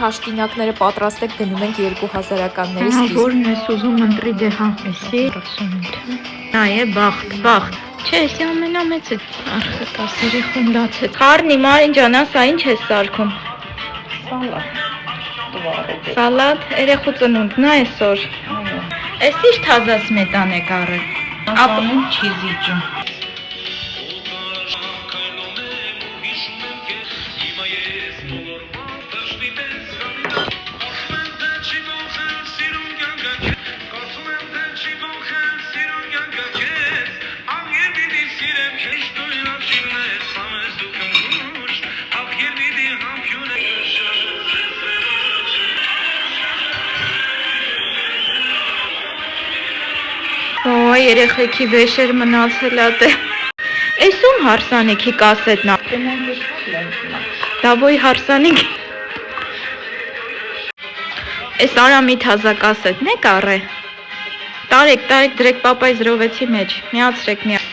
թաշկինակները պատրաստեք, գնում ենք 2000-ականների սկիզբ։ Որն ես ուզում ընտրի դե հա, էսի 38։ Այ բախտ։ Չէ, էսի ամենամեծը արխը 10-երի խնդաց է։ Խառնի Մարին ջան, ասա ինչ ես սարքում։ Սալատ, երեխու ծնունդն է այսօր։ Էս ի՞նչ թազա սմետան եք առել։ Ապանում չիզի ջան։ Ոյ, երեխեքի վեշեր մնացել ա դե։ Էս ում հարսանիքի կասետն ա։ Դա ոյ հարսանիք։ Էս Արամի թազա կասետն եք առե։ Տարեք, դրեք պապայ զրովեցի մեջ։ Միացրեք միա։